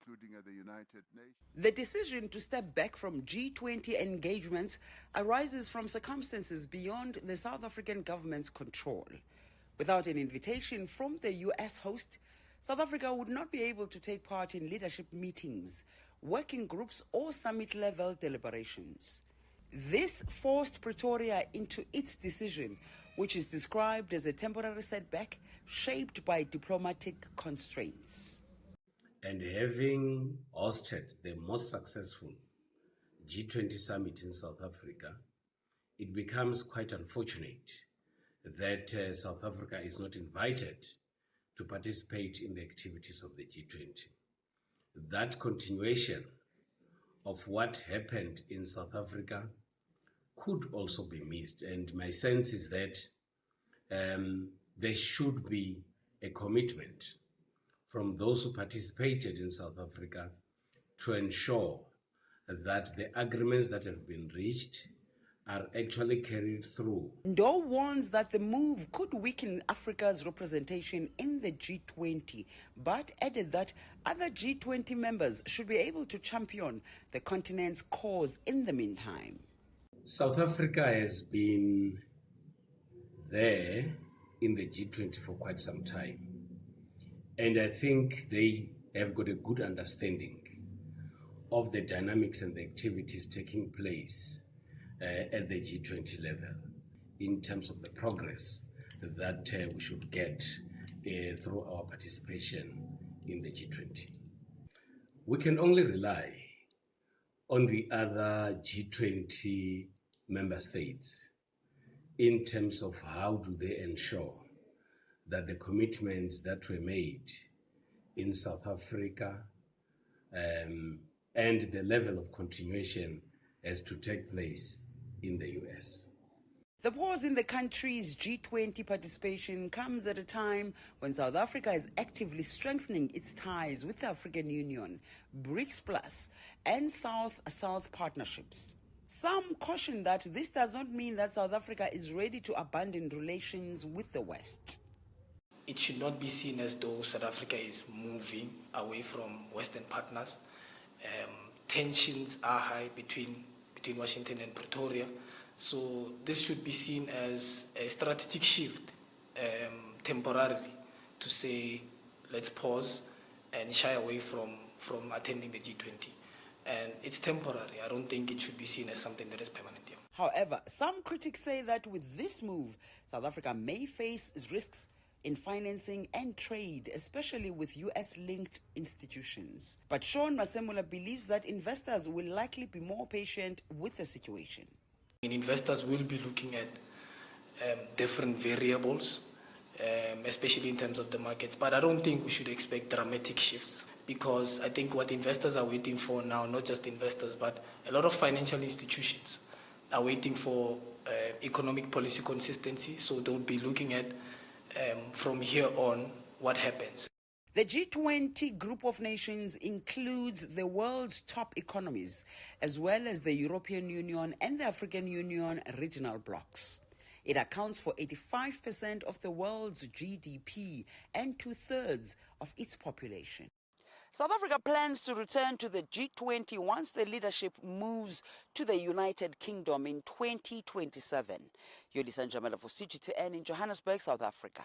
including at the United Nations. The decision to step back from G20 engagements arises from circumstances beyond the South African government's control. Without an invitation from the US host, South Africa would not be able to take part in leadership meetings, working groups, or summit-level deliberations. This forced Pretoria into its decision, which is described as a temporary setback shaped by diplomatic constraints. And having hosted the most successful G20 Summit in South Africa, it becomes quite unfortunate that South Africa is not invited to participate in the activities of the G20. That continuation of what happened in South Africa could also be missed. And my sense is that there should be a commitment from those who participated in South Africa to ensure that the agreements that have been reached are actually carried through. Ndo warns that the move could weaken Africa's representation in the G20, but added that other G20 members should be able to champion the continent's cause in the meantime. South Africa has been there in the G20 for quite some time, and I think they have got a good understanding of the dynamics and the activities taking place at the G20 level in terms of the progress that we should get through our participation in the G20. We can only rely on the other G20 member states in terms of how do they ensure that the commitments that were made in South Africa and the level of continuation has to take place in the US. The pause in the country's G20 participation comes at a time when South Africa is actively strengthening its ties with the African Union, BRICS Plus, and South-South partnerships. Some caution that this does not mean that South Africa is ready to abandon relations with the West. It should not be seen as though South Africa is moving away from Western partners. Tensions are high between Washington and Pretoria. So this should be seen as a strategic shift temporarily to say, let's pause and shy away from attending the G20. And it's temporary. I don't think it should be seen as something that is permanent. Yeah. However, some critics say that with this move, South Africa may face risks in financing and trade, especially with US-linked institutions. But Sean Masemula believes that investors will likely be more patient with the situation. And investors will be looking at different variables, especially in terms of the markets. But I don't think we should expect dramatic shifts, because I think what investors are waiting for now, not just investors, but a lot of financial institutions are waiting for economic policy consistency. So they'll be looking at from here on what happens. The G20 group of nations includes the world's top economies, as well as the European Union and the African Union regional blocs. It accounts for 85% of the world's GDP and 2/3 of its population. South Africa plans to return to the G20 once the leadership moves to the United Kingdom in 2027. Yolisa Njamela for CGTN in Johannesburg, South Africa.